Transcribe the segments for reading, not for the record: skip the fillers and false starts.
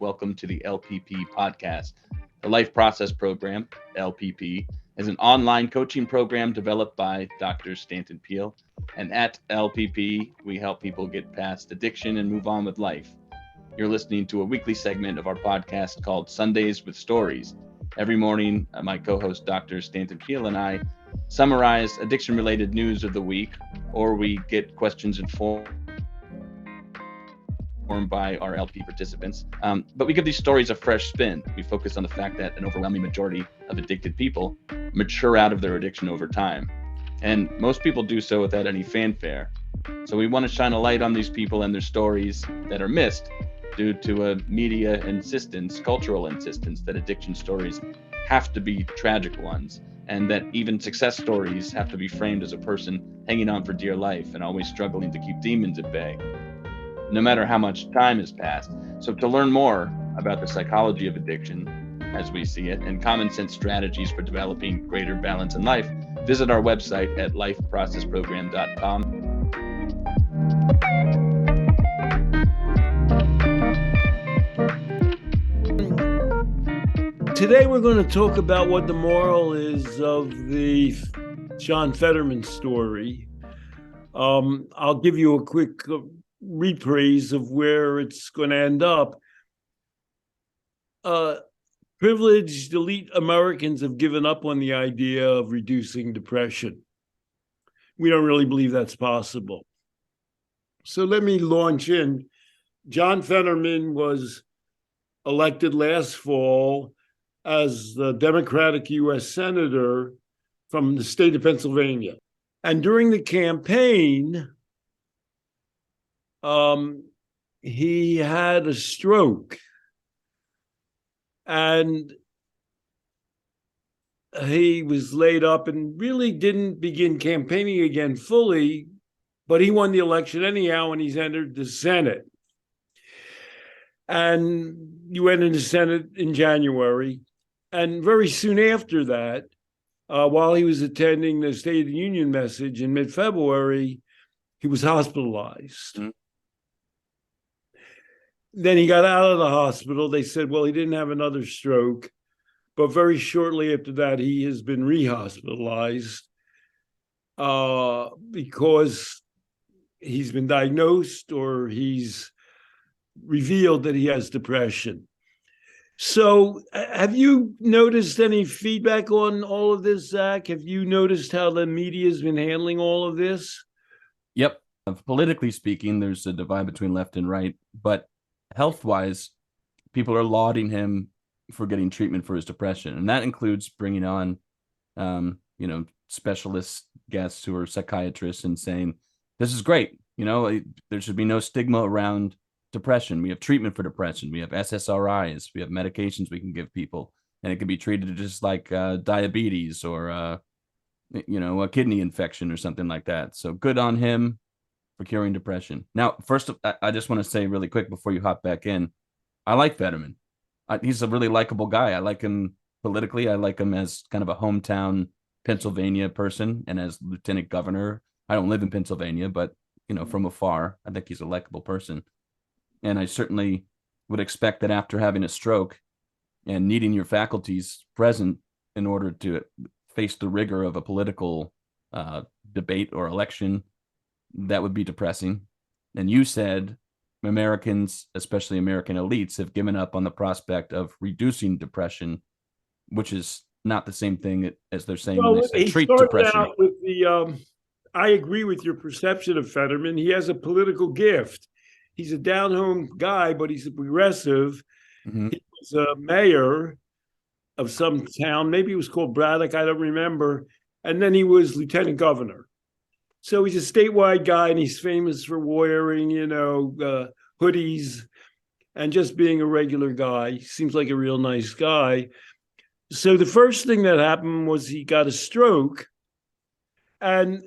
welcome to the LPP podcast. The Life Process Program, LPP, is an online coaching program developed by Dr. Stanton Peel. And at LPP, we help people get past addiction and move on with life. You're listening to a weekly segment of our podcast called Sundays with Stories. Every morning, my co-host Dr. Stanton Peel and I summarize addiction-related news of the week, or we get questions informed by our LP participants. But we give these stories a fresh spin. We focus on the fact that an overwhelming majority of addicted people mature out of their addiction over time. And most people do so without any fanfare. So we want to shine a light on these people and their stories that are missed due to a media insistence, cultural insistence, that addiction stories have to be tragic ones, and that even success stories have to be framed as a person hanging on for dear life and always struggling to keep demons at bay, no matter how much time has passed. So to learn more about the psychology of addiction as we see it and common sense strategies for developing greater balance in life, visit our website at lifeprocessprogram.com. Today we're going to talk about what the moral is of the John Fetterman story. I'll give you a quick reprise of where it's going to end up. Privileged elite Americans have given up on the idea of reducing depression. We don't really believe that's possible. So let me launch in. John Fetterman was elected last fall as the Democratic U.S. Senator from the state of Pennsylvania. And during the campaign, he had a stroke. And he was laid up and really didn't begin campaigning again fully, but he won the election anyhow, and he's entered the Senate. And he went into Senate in January. And very soon after that, while he was attending the State of the Union message in mid-February, he was hospitalized. Mm-hmm. Then he got out of the hospital. They said, well, he didn't have another stroke. But very shortly after that, he has been rehospitalized because he's been diagnosed or he's revealed that he has depression. So have you noticed any feedback on all of this, Zach? Have you noticed how the media has been handling all of this? Yep. Politically speaking, there's a divide between left and right, but health-wise, people are lauding him for getting treatment for his depression. And that includes bringing on, specialist guests who are psychiatrists and saying, this is great. There should be no stigma around depression. We have treatment for depression. We have SSRIs. We have medications we can give people, and it can be treated just like diabetes or, a kidney infection or something like that. So good on him for curing depression. Now, first, I just want to say really quick before you hop back in, I like Fetterman. He's a really likable guy. I like him politically. I like him as kind of a hometown Pennsylvania person and as lieutenant governor. I don't live in Pennsylvania, but, from afar, I think he's a likable person. And I certainly would expect that after having a stroke and needing your faculties present in order to face the rigor of a political debate or election, that would be depressing. And you said Americans, especially American elites, have given up on the prospect of reducing depression, which is not the same thing as they're saying when they say treat depression. Out with I agree with your perception of Fetterman. He has a political gift. He's a down-home guy, but he's a progressive. Mm-hmm. He was a mayor of some town. Maybe it was called Braddock. I don't remember. And then he was lieutenant governor. So he's a statewide guy, and he's famous for wearing, hoodies and just being a regular guy. He seems like a real nice guy. So the first thing that happened was he got a stroke, and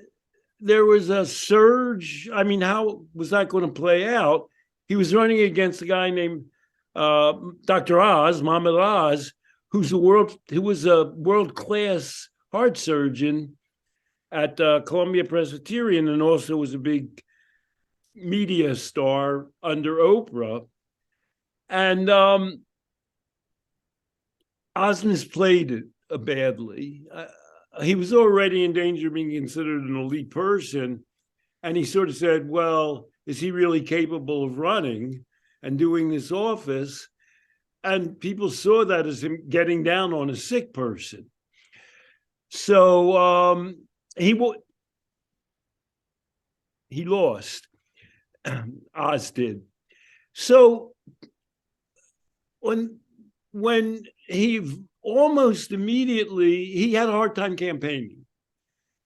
there was a surge. I mean, how was that going to play out? He was running against a guy named Dr. Oz, Mohammed Oz, who was a world-class heart surgeon at Columbia Presbyterian and also was a big media star under Oprah. And Osnes played it badly. He was already in danger of being considered an elite person. And he sort of said, well, is he really capable of running and doing this office? And people saw that as him getting down on a sick person. So he lost. Oz did. So when he almost immediately, he had a hard time campaigning.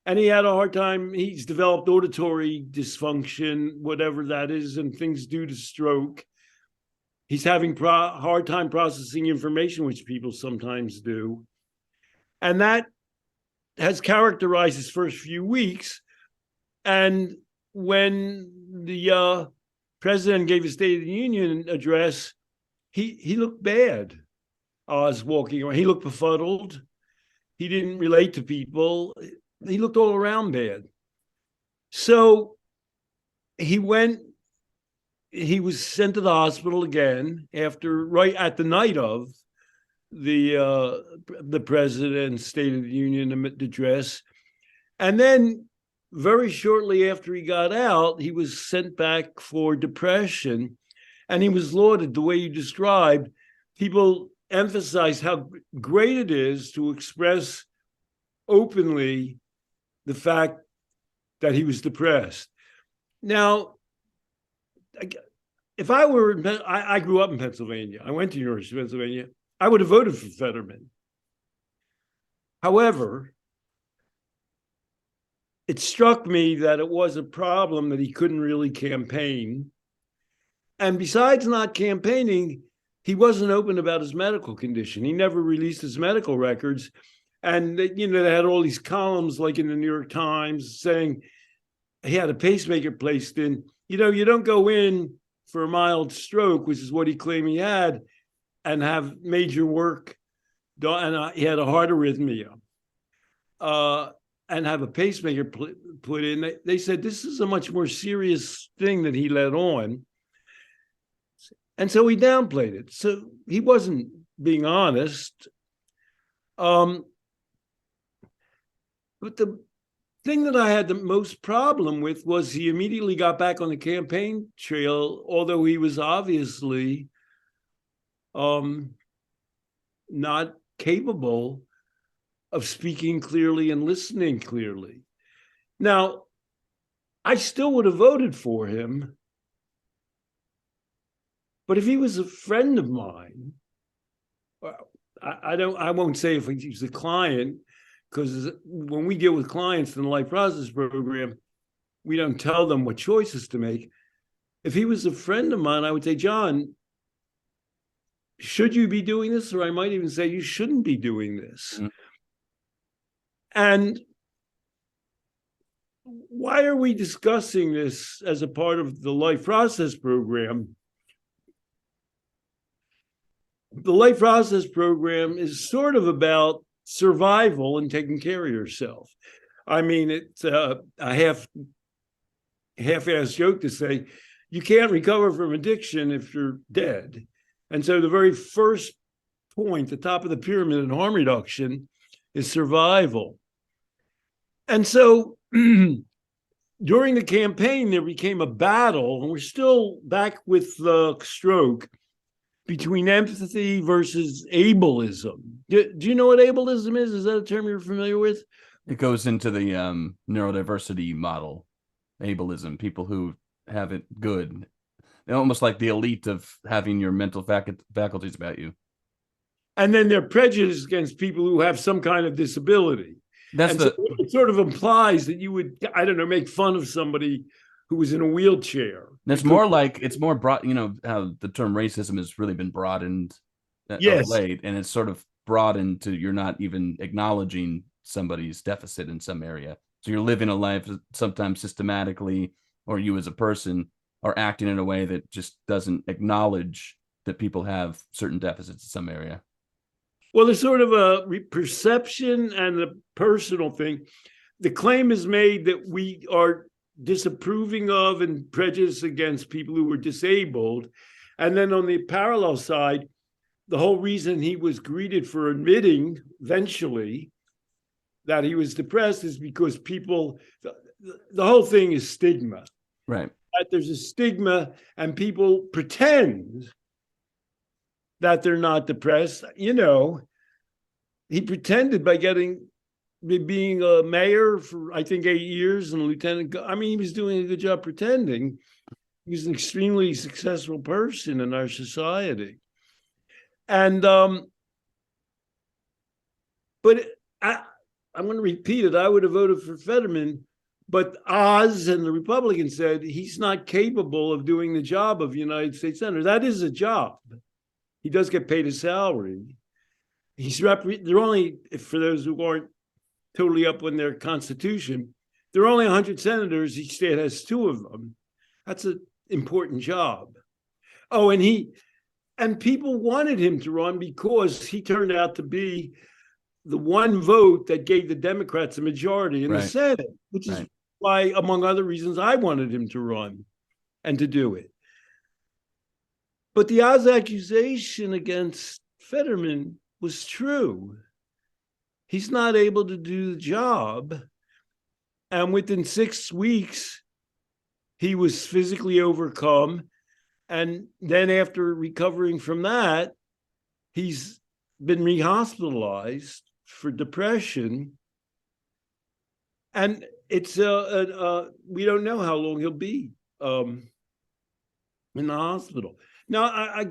And he had a hard time, he's developed auditory dysfunction, whatever that is, and things due to stroke. He's having hard time processing information, which people sometimes do. And that has characterized his first few weeks. And when the president gave his State of the Union address, he looked bad. Oz walking around, he looked befuddled. He didn't relate to people. He looked all around bad. So he was sent to the hospital again right at the night of the president's State of the Union address. And then very shortly after he got out, he was sent back for depression, and he was lauded the way you described. People emphasize how great it is to express openly the fact that he was depressed. Now, if I were, I grew up in Pennsylvania. I went to the University of Pennsylvania. I would have voted for Fetterman. However, it struck me that it was a problem that he couldn't really campaign. And besides not campaigning, he wasn't open about his medical condition. He never released his medical records. And, they had all these columns like in the New York Times saying he had a pacemaker placed in. You don't go in for a mild stroke, which is what he claimed he had, and have major work done. And he had a heart arrhythmia and have a pacemaker put in. They said this is a much more serious thing that he let on. And so he downplayed it. So he wasn't being honest. But the thing that I had the most problem with was he immediately got back on the campaign trail, although he was obviously not capable of speaking clearly and listening clearly. Now, I still would have voted for him, but if he was a friend of mine, I won't say if he's a client, because when we deal with clients in the life process program, we don't tell them what choices to make. If he was a friend of mine, I would say, John, should you be doing this? Or I might even say you shouldn't be doing this. Mm-hmm. And why are we discussing this as a part of the life process program? The life process program is sort of about survival and taking care of yourself. I mean, it's a half-assed joke to say you can't recover from addiction if you're dead. And so the very first point, the top of the pyramid in harm reduction, is survival. And so during the campaign, there became a battle, and we're still back with the stroke, between empathy versus ableism. Do you know what ableism is? Is that a term you're familiar with? It goes into the neurodiversity model, ableism, people who have it good. They're almost like the elite of having your mental faculties about you. And then they're prejudiced against people who have some kind of disability. So it sort of implies that you would, I don't know, make fun of somebody who was in a wheelchair. It's more broad, how the term racism has really been broadened of late, and it's sort of broadened to you're not even acknowledging somebody's deficit in some area. So you're living a life sometimes systematically, or you as a person are acting in a way that just doesn't acknowledge that people have certain deficits in some area. Well, there's sort of a perception and a personal thing. The claim is made that we are disapproving of and prejudice against people who were disabled. And then on the parallel side, the whole reason he was greeted for admitting eventually that he was depressed is because people, the whole thing is stigma. Right. That there's a stigma and people pretend that they're not depressed. You know, he pretended by being a mayor for, I think, 8 years and a lieutenant. I mean, he was doing a good job pretending. He was an extremely successful person in our society. And, but I'm going to repeat it. I would have voted for Fetterman, but Oz and the Republicans said he's not capable of doing the job of United States Senator. That is a job. He does get paid a salary. They're only, for those who aren't totally up on their constitution, there are only 100 senators. Each state has 2 of them. That's an important job. Oh, and people wanted him to run because he turned out to be the one vote that gave the Democrats a majority in the Senate, which is why, among other reasons, I wanted him to run and to do it. But the Oz accusation against Fetterman was true. He's not able to do the job. And within 6 weeks, he was physically overcome. And then after recovering from that, he's been rehospitalized for depression. And it's we don't know how long he'll be in the hospital. Now,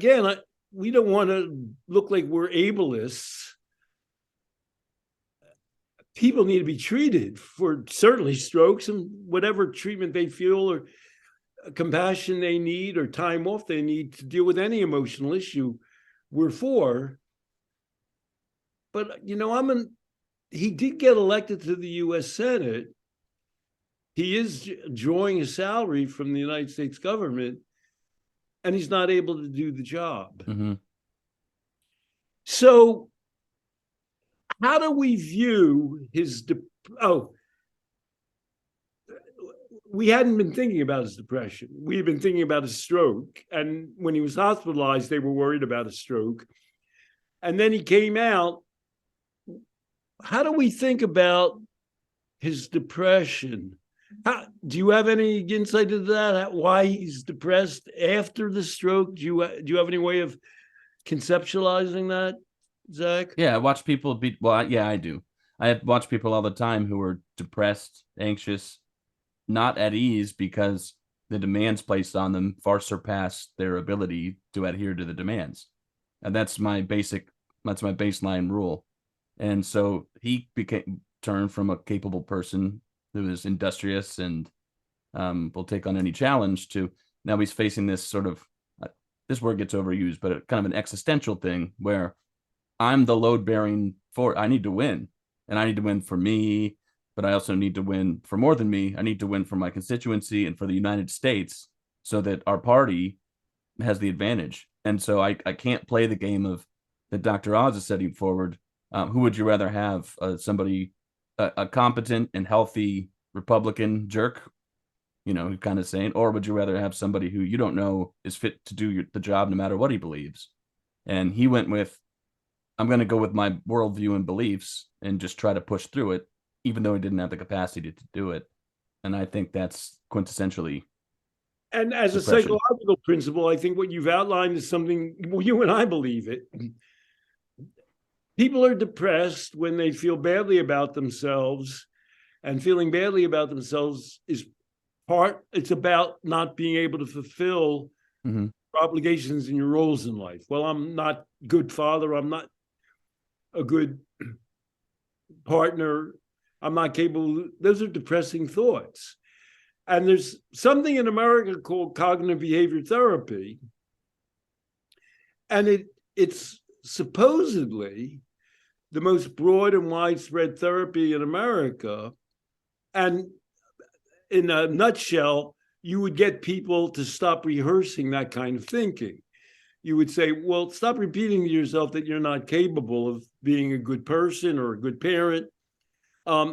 we don't want to look like we're ableists. People need to be treated for certainly strokes and whatever treatment they feel or compassion they need or time off they need to deal with any emotional issue we're for. But, you know, he did get elected to the U.S. Senate. He is drawing a salary from the United States government, and he's not able to do the job. Mm-hmm. So how do we view his we hadn't been thinking about his depression. We had been thinking about his stroke. And when he was hospitalized, they were worried about a stroke. And then he came out. How do we think about his depression? Do you have any insight into that? Why he's depressed after the stroke? Do you have any way of conceptualizing that, Zach? Yeah, I watch people I do. I watch people all the time who are depressed, anxious, not at ease because the demands placed on them far surpass their ability to adhere to the demands. And that's my baseline rule. And so he turned from a capable person who is industrious and will take on any challenge to now he's facing this sort of, this word gets overused, but kind of an existential thing where I'm the load bearing for, I need to win, and I need to win for me, but I also need to win for more than me. I need to win for my constituency and for the United States so that our party has the advantage. And so I can't play the game of that Dr. Oz is setting forward. Who would you rather have? Somebody, a competent and healthy Republican jerk, you know, kind of saying, or would you rather have somebody who you don't know is fit to do the job no matter what he believes? And he went with, I'm going to go with my worldview and beliefs and just try to push through it, even though he didn't have the capacity to do it. And I think that's quintessentially. And as depression. A psychological principle, I think what you've outlined is something, well, you and I believe it. People are depressed when they feel badly about themselves, and feeling badly about themselves it's about not being able to fulfill your obligations and your roles in life. Well, I'm not a good father. I'm not a good partner. I'm not capable. Those are depressing thoughts. And there's something in America called cognitive behavior therapy. And it's supposedly the most broad and widespread therapy in America. And in a nutshell, you would get people to stop rehearsing that kind of thinking. You would say, well, stop repeating to yourself that you're not capable of being a good person or a good parent.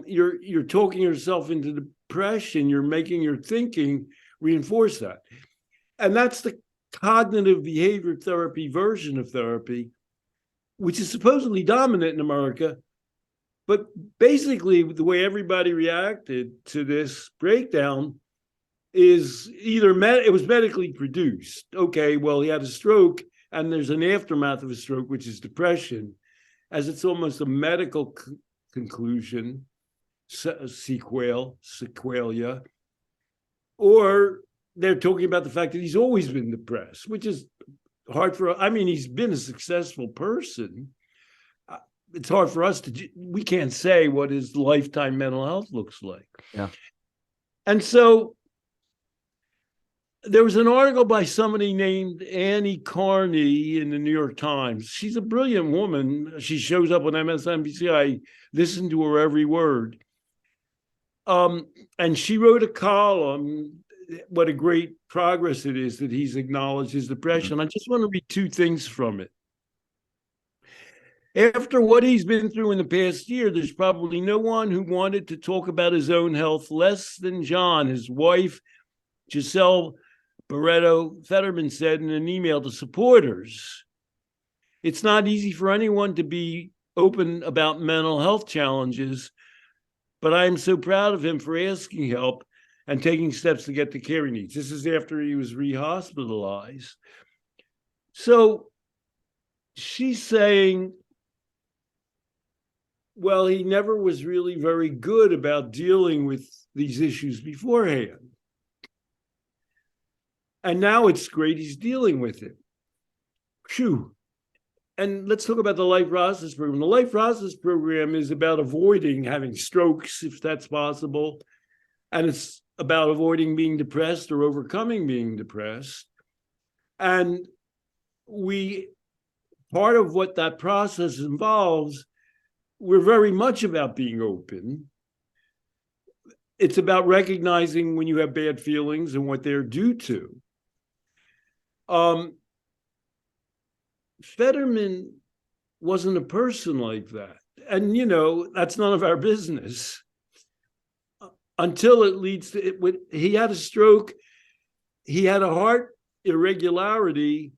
You're talking yourself into depression. You're making your thinking reinforce that. And that's the cognitive behavior therapy version of therapy, which is supposedly dominant in America. But basically, the way everybody reacted to this breakdown is either it was medically produced. Okay, well, he had a stroke, and there's an aftermath of a stroke, which is depression, as it's almost a medical conclusion, sequela, or they're talking about the fact that he's always been depressed, which is hard for, I mean, he's been a successful person. It's hard for us we can't say what his lifetime mental health looks like. Yeah. And so there was an article by somebody named Annie Carney in the New York Times. She's a brilliant woman. She shows up on MSNBC. I listen to her every word. And she wrote a column, what a great progress it is that he's acknowledged his depression. I just want to read two things from it. After what he's been through in the past year, there's probably no one who wanted to talk about his own health less than John. His wife, Giselle Barreto Fetterman, said in an email to supporters, "It's not easy for anyone to be open about mental health challenges, but I am so proud of him for asking help and taking steps to get the care he needs." This is after he was rehospitalized. So she's saying, well, he never was really very good about dealing with these issues beforehand. And now it's great he's dealing with it. Phew. And let's talk about the Life Process Program. The Life Process Program is about avoiding having strokes, if that's possible. And it's about avoiding being depressed or overcoming being depressed. And part of what that process involves, we're very much about being open. It's about recognizing when you have bad feelings and what they're due to. Fetterman wasn't a person like that. And, that's none of our business. Until it leads to it. He had a stroke, he had a heart irregularity,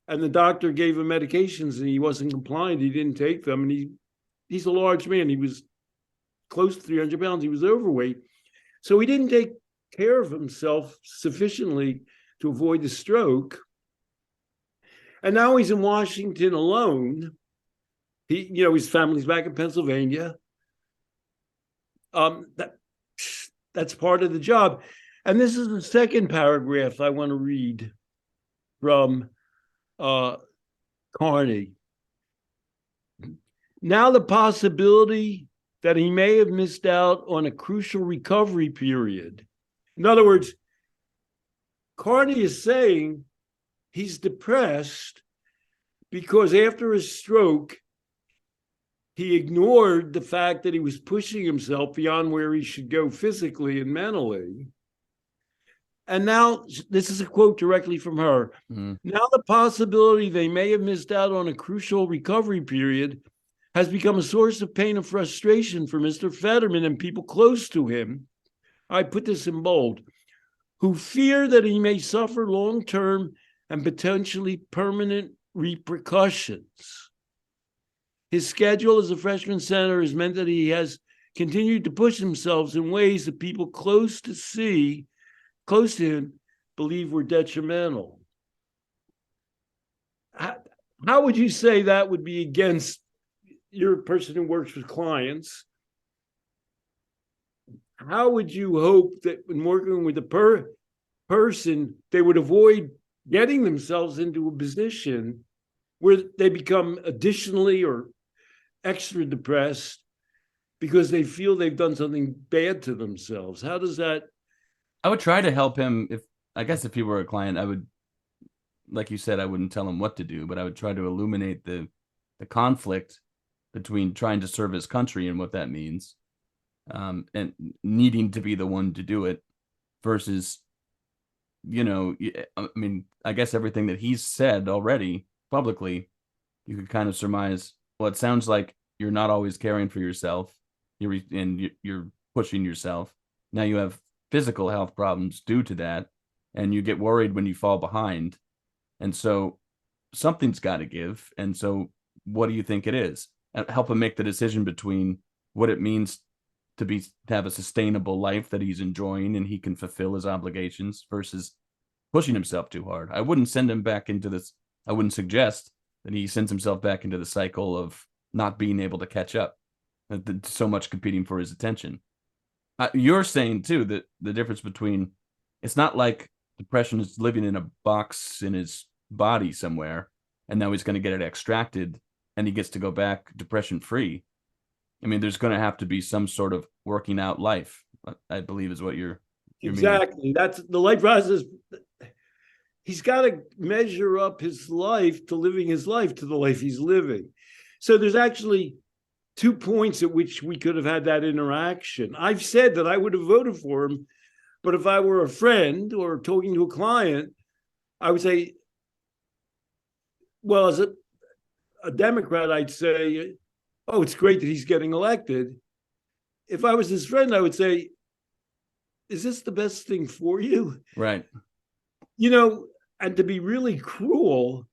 and the doctor gave him medications and he wasn't compliant. He didn't take them. And he's a large man. He was close to 300 pounds. He was overweight. So he didn't take care of himself sufficiently to avoid the stroke. And now he's in Washington alone. His family's back in Pennsylvania. That's part of the job. And this is the second paragraph I want to read from Carney. Now the possibility that he may have missed out on a crucial recovery period. In other words, Carney is saying he's depressed because after his stroke, he ignored the fact that he was pushing himself beyond where he should go physically and mentally. And now, this is a quote directly from her. Mm-hmm. Now the possibility they may have missed out on a crucial recovery period has become a source of pain and frustration for Mr. Fetterman and people close to him. I put this in bold, who fear that he may suffer long-term and potentially permanent repercussions. His schedule as a freshman senator has meant that he has continued to push himself in ways that people close to him, believe were detrimental. How would you say that would be against, you're a person who works with clients? How would you hope that when working with a person, they would avoid getting themselves into a position where they become additionally or extra depressed because they feel they've done something bad to themselves? How does that? I would try to help him. If he were a client, I would, like you said, I wouldn't tell him what to do, but I would try to illuminate the conflict between trying to serve his country and what that means, and needing to be the one to do it versus, I guess everything that he's said already publicly, you could kind of surmise, well, it sounds like you're not always caring for yourself. You're pushing yourself. Now you have physical health problems due to that, and you get worried when you fall behind. And so something's got to give. And so what do you think it is? And help him make the decision between what it means to have a sustainable life that he's enjoying and he can fulfill his obligations versus pushing himself too hard. I wouldn't send him back into this. I wouldn't suggest that he sends himself back into the cycle of not being able to catch up. So much competing for his attention. You're saying too that the difference between, it's not like depression is living in a box in his body somewhere and now he's going to get it extracted and he gets to go back depression free. I mean, there's going to have to be some sort of working out life, I believe is what you're exactly meaning. That's the life process. He's got to measure up his life to living his life to the life he's living. So there's actually 2 points at which we could have had that interaction. I've said that I would have voted for him, but if I were a friend or talking to a client, I would say, well, as a Democrat, I'd say, oh, it's great that he's getting elected. If I was his friend, I would say, is this the best thing for you? Right. And to be really cruel,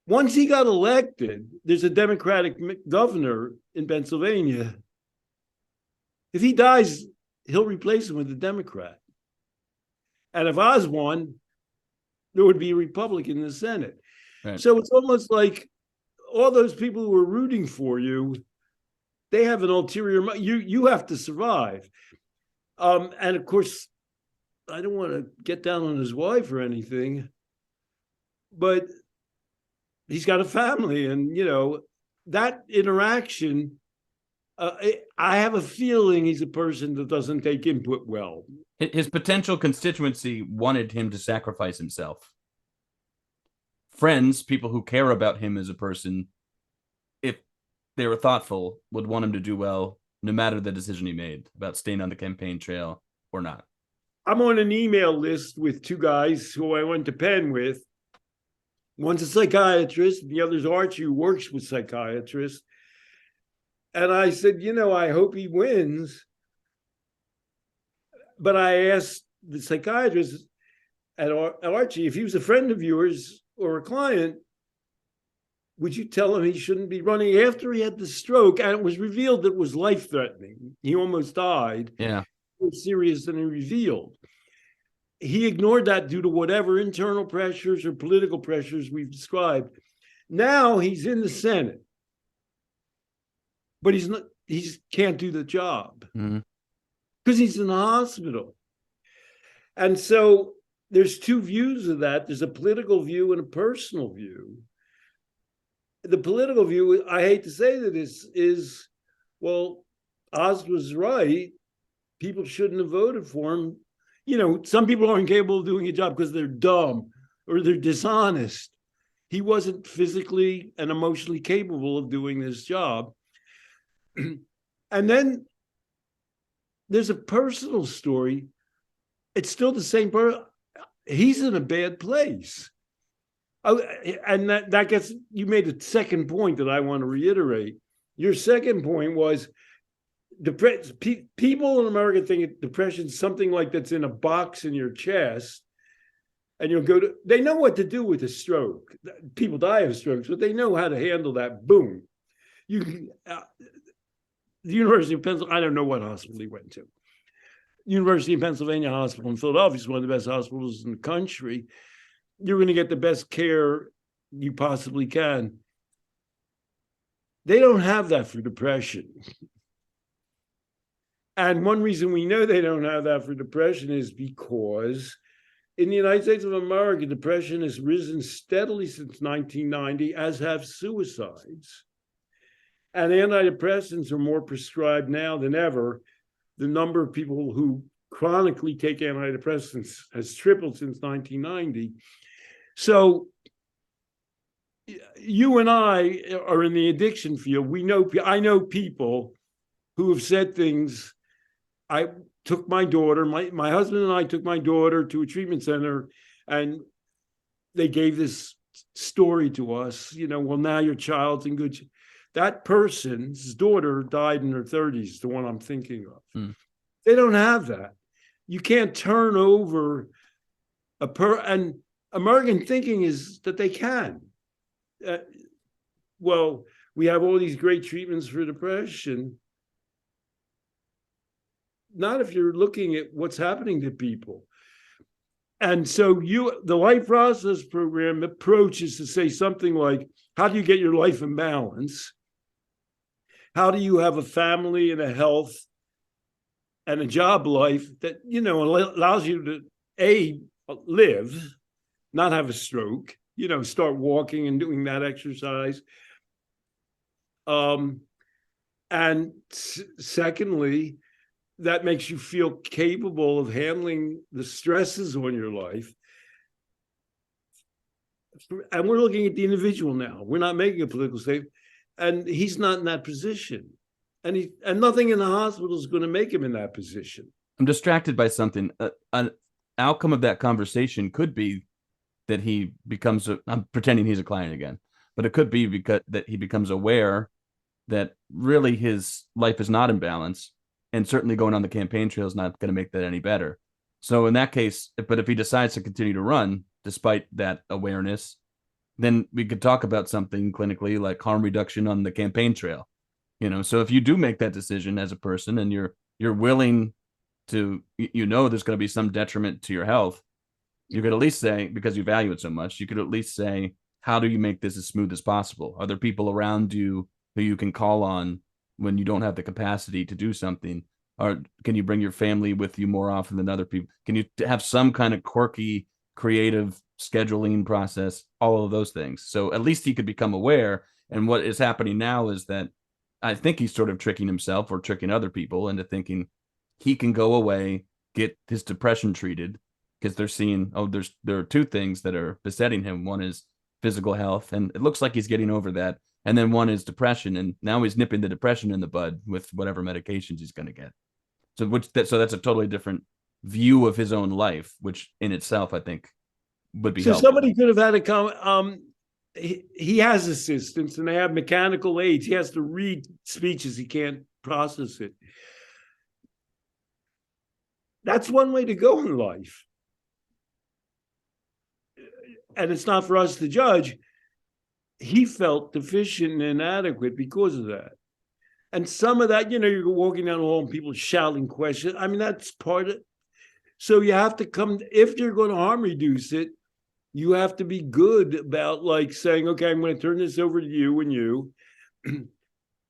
once he got elected, there's a Democratic governor in Pennsylvania. If he dies, he'll replace him with a Democrat. And if Oz won, there would be a Republican in the Senate. Right. So it's almost like all those people who are rooting for you, they have an ulterior. You have to survive. And of course, I don't want to get down on his wife or anything, but he's got a family, and that interaction. I have a feeling he's a person that doesn't take input well. His potential constituency wanted him to sacrifice himself. Friends, people who care about him as a person, if they were thoughtful, would want him to do well, no matter the decision he made about staying on the campaign trail or not. I'm on an email list with 2 guys who I went to Penn with. One's a psychiatrist, and the other's Archie, who works with psychiatrists. And I said, I hope he wins. But I asked the psychiatrist at Archie, if he was a friend of yours or a client, would you tell him he shouldn't be running after he had the stroke? And it was revealed that it was life-threatening. He almost died. Yeah. More serious than he revealed. He ignored that due to whatever internal pressures or political pressures we've described. Now he's in the Senate, but he can't do the job because he's in the hospital. And so there's 2 views of that. There's a political view and a personal view. The political view, I hate to say that, is well, Oz was right. People shouldn't have voted for him. Some people aren't capable of doing a job because they're dumb or they're dishonest. He wasn't physically and emotionally capable of doing this job. And then there's a personal story. It's still the same person. He's in a bad place. And that gets, you made a second point that I want to reiterate. Your second point was, people in America think depression is something like that's in a box in your chest, and they know what to do with a stroke. People die of strokes, but they know how to handle that. Boom. The University of Pennsylvania, I don't know what hospital he went to. University of Pennsylvania Hospital in Philadelphia is one of the best hospitals in the country. You're going to get the best care you possibly can. They don't have that for depression. And one reason we know they don't have that for depression is because in the United States of America, depression has risen steadily since 1990, as have suicides. And antidepressants are more prescribed now than ever. The number of people who chronically take antidepressants has tripled since 1990. So you and I are in the addiction field. I know people who have said things. I took my daughter, my husband and I took my daughter to a treatment center, and they gave this story to us, well, now your child's in good shape. That person's daughter died in her 30s, the one I'm thinking of. They don't have that. You can't turn over and American thinking is that they can. Well, we have all these great treatments for depression. Not if you're looking at what's happening to people. And so the life process program approach is to say something like, how do you get your life in balance? How do you have a family and a health and a job life that, allows you to, live, not have a stroke, start walking and doing that exercise. And secondly, that makes you feel capable of handling the stresses on your life. And we're looking at the individual now. We're not making a political statement. And he's not in that position. And nothing in the hospital is going to make him in that position. I'm distracted by something. An outcome of that conversation could be that he becomes I'm pretending he's a client again, but it could be because that he becomes aware that really his life is not in balance, and certainly going on the campaign trail is not going to make that any better. So in that case, but if he decides to continue to run despite that awareness, then we could talk about something clinically like harm reduction on the campaign trail. So if you do make that decision as a person and you're willing to, there's going to be some detriment to your health, you could at least say, because you value it so much, you could at least say, how do you make this as smooth as possible? Are there people around you who you can call on when you don't have the capacity to do something? Or can you bring your family with you more often than other people? Can you have some kind of quirky, creative scheduling process? All of those things. So at least he could become aware. And what is happening now is that I think he's sort of tricking himself or tricking other people into thinking he can go away, get his depression treated, because they're seeing, there are two things that are besetting him. One is physical health, and it looks like he's getting over that. And then one is depression, and now he's nipping the depression in the bud with whatever medications he's going to get. So that's a totally different view of his own life, which in itself I think would be helpful. Somebody could have had a comment. He has assistants and they have mechanical aids. He has to read speeches. He can't process it. That's one way to go in life. And it's not for us to judge. He felt deficient and inadequate because of that. And some of that, you're walking down the hall and people shouting questions. I mean, that's part of it. So you have to if you're going to harm reduce it, you have to be good about like saying, okay, I'm going to turn this over to you and you.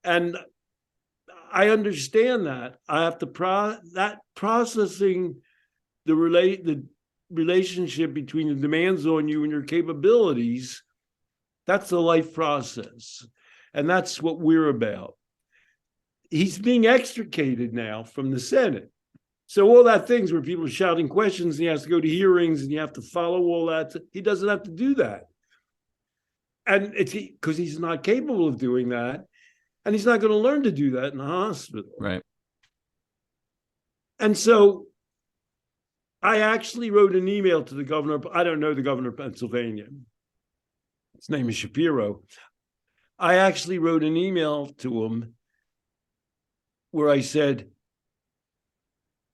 And I understand that. I have to processing the relationship between the demands on you and your capabilities. That's the life process. And that's what we're about. He's being extricated now from the Senate. So all that things where people are shouting questions and he has to go to hearings and you have to follow all that. He doesn't have to do that. And it's because he's not capable of doing that. And he's not going to learn to do that in the hospital. Right. And so I actually wrote an email to the governor. I don't know the governor of Pennsylvania. His name is Shapiro. I actually wrote an email to him where I said,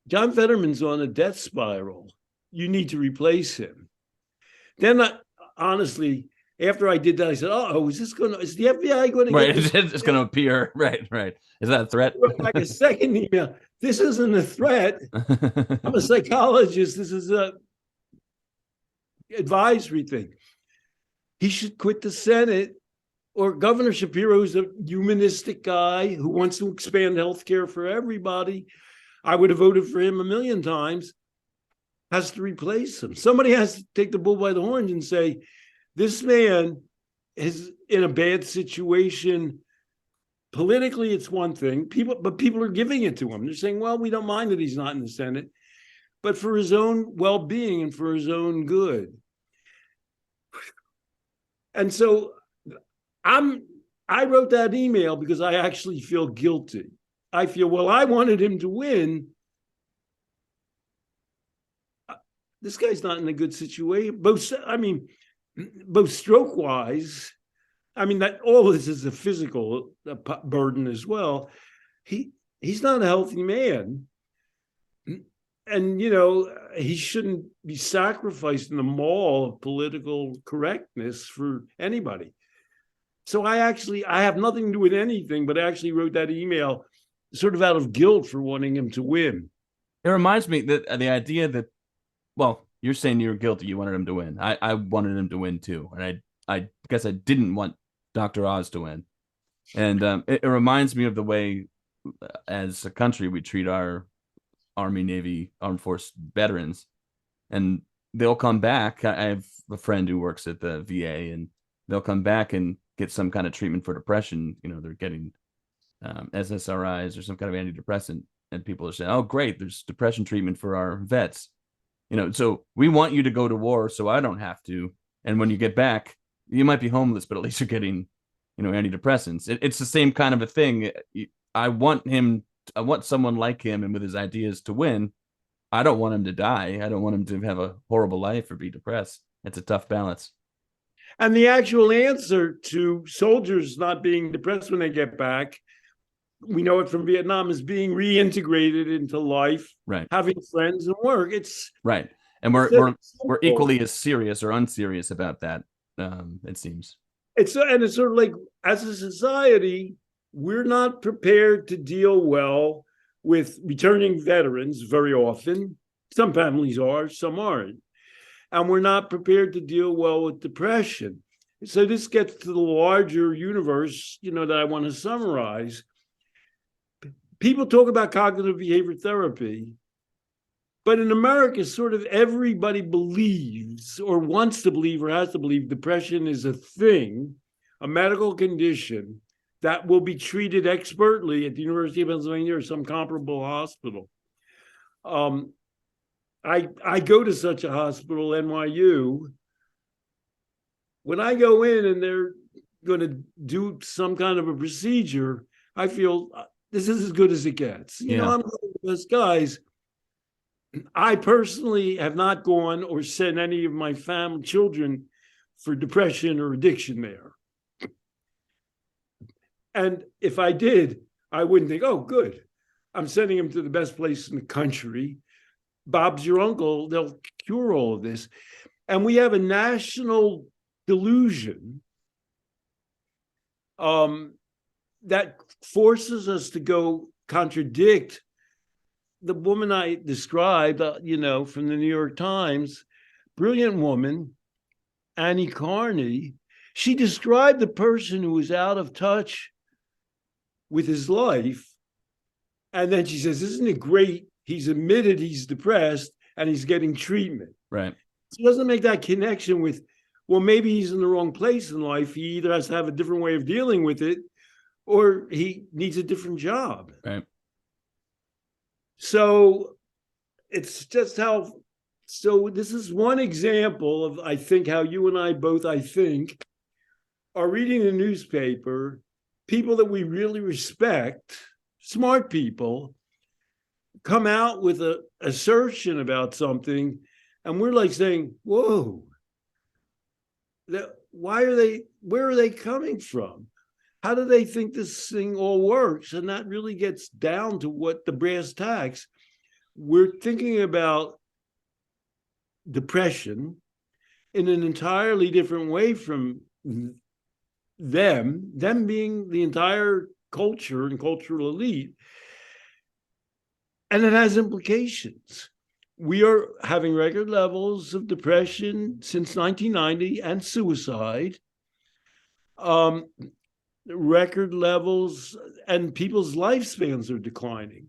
John Fetterman's on a death spiral. You need to replace him. Then, honestly, after I did that, I said, is the FBI going to get this? It's going to appear. Right. Is that a threat? Like a second email. This isn't a threat. I'm a psychologist. This is a advisory thing. He should quit the Senate, or Governor Shapiro is a humanistic guy who wants to expand healthcare for everybody. I would have voted for him a million times, has to replace him. Somebody has to take the bull by the horns and say, this man is in a bad situation. Politically, it's one thing, but people are giving it to him. They're saying, well, we don't mind that he's not in the Senate, but for his own well-being and for his own good. And so I wrote that email because I actually feel guilty. I feel, well, I wanted him to win. This guy's not in a good situation. Both stroke-wise. I mean, that all this is a physical burden as well. He's not a healthy man. and he shouldn't be sacrificed in the mall of political correctness for anybody. So I have nothing to do with anything, but I actually wrote that email sort of out of guilt for wanting him to win. It reminds me that the idea that, well, you're saying you're guilty. You wanted him to win. I wanted him to win too, and I guess I didn't want Dr. Oz to win. And it reminds me of the way, as a country, we treat our Army, Navy, Armed Force veterans, and they'll come back. I have a friend who works at the VA, and they'll come back and get some kind of treatment for depression. They're getting SSRIs or some kind of antidepressant, and people are saying, "Oh, great, there's depression treatment for our vets." So we want you to go to war so I don't have to. And when you get back, you might be homeless, but at least you're getting, antidepressants. It's the same kind of a thing. I want someone like him and with his ideas to win. I don't want him to die. I don't want him to have a horrible life or be depressed. It's a tough balance. And the actual answer to soldiers not being depressed when they get back, we know it from Vietnam, is being reintegrated into life, right? Having friends and work. It's right, and we're equally as serious or unserious about that. It seems it's sort of like, as a society, we're not prepared to deal well with returning veterans very often. Some families are, some aren't. And we're not prepared to deal well with depression. So this gets to the larger universe, that I want to summarize. People talk about cognitive behavior therapy, but in America, sort of everybody believes or wants to believe or has to believe depression is a thing, a medical condition that will be treated expertly at the University of Pennsylvania or some comparable hospital. I go to such a hospital, NYU. When I go in and they're going to do some kind of a procedure, I feel this is as good as it gets. I'm one of the best guys. I personally have not gone or sent any of my family children for depression or addiction there. And if I did, I wouldn't think, oh, good, I'm sending them to the best place in the country. Bob's your uncle, they'll cure all of this. And we have a national delusion that forces us to go contradict the woman I described, from the New York Times, brilliant woman, Annie Carney. She described the person who was out of touch with his life. And then she says, isn't it great? He's admitted he's depressed and he's getting treatment. Right. She doesn't make that connection with, well, maybe he's in the wrong place in life. He either has to have a different way of dealing with it or he needs a different job. Right. So it's just so this is one example of, I think, how you and I both, I think, are reading the newspaper, people that we really respect, smart people, come out with an assertion about something, and we're like saying, whoa, where are they coming from? How do they think this thing all works? And that really gets down to what the brass tacks. We're thinking about depression in an entirely different way from them being the entire culture and cultural elite. And it has implications. We are having record levels of depression since 1990 and suicide. Record levels, and people's lifespans are declining.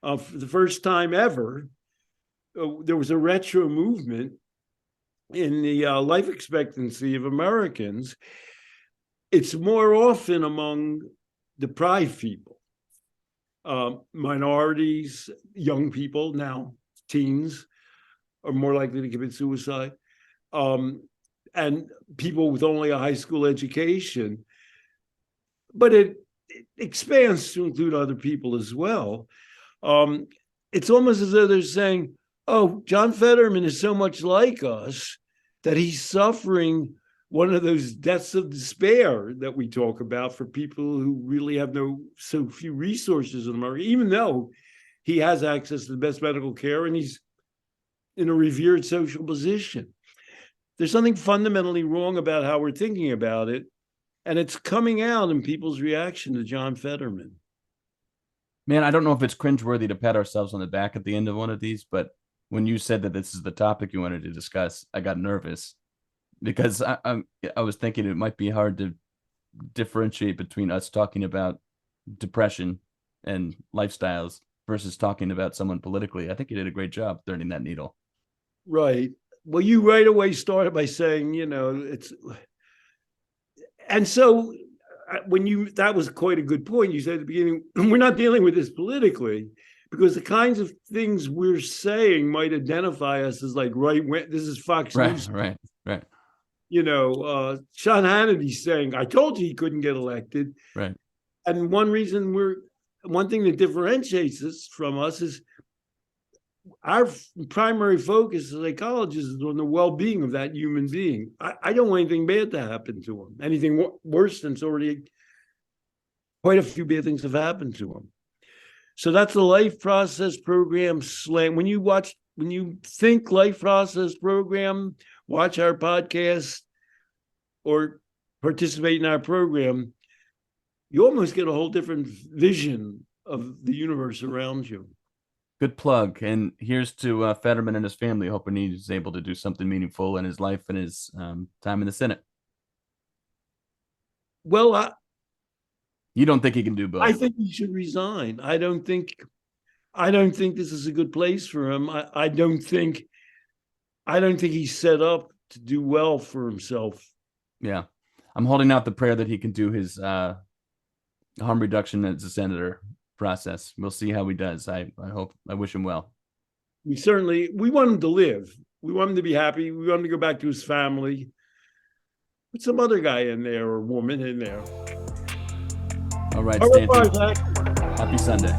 For the first time ever, there was a retro movement in the life expectancy of Americans. It's more often among deprived people, minorities, young people, now teens, are more likely to commit suicide, and people with only a high school education. But it expands to include other people as well. It's almost as though they're saying, oh, John Fetterman is so much like us that he's suffering one of those deaths of despair that we talk about for people who really have so few resources in America, even though he has access to the best medical care, and he's in a revered social position. There's something fundamentally wrong about how we're thinking about it, and it's coming out in people's reaction to John Fetterman. Man, I don't know if it's cringeworthy to pat ourselves on the back at the end of one of these, but when you said that this is the topic you wanted to discuss, I got nervous because I was thinking it might be hard to differentiate between us talking about depression and lifestyles versus talking about someone politically. I think you did a great job threading that needle. Right. Well, you right away started by saying, it's, and so that was quite a good point. You said at the beginning, we're not dealing with this politically, because the kinds of things we're saying might identify us as like this is Fox News. Right. Sean Hannity's saying, I told you he couldn't get elected. Right. And one thing that differentiates us from us is our primary focus as psychologists is on the well-being of that human being. I don't want anything bad to happen to him. Anything worse than already quite a few bad things have happened to him. So that's the Life Process Program slant. When you think Life Process Program, watch our podcast or participate in our program, you almost get a whole different vision of the universe around you. Good plug. And here's to Fetterman and his family, hoping he's able to do something meaningful in his life and his time in the Senate. Well, you don't think he can do both? I think he should resign. I don't think this is a good place for him. I don't think he's set up to do well for himself. Yeah. I'm holding out the prayer that he can do his harm reduction as a senator process. We'll see how he does. I wish him well. We want him to live. We want him to be happy. We want him to go back to his family. Put some other guy in there or woman in there. All right, Stanton. Happy Sunday.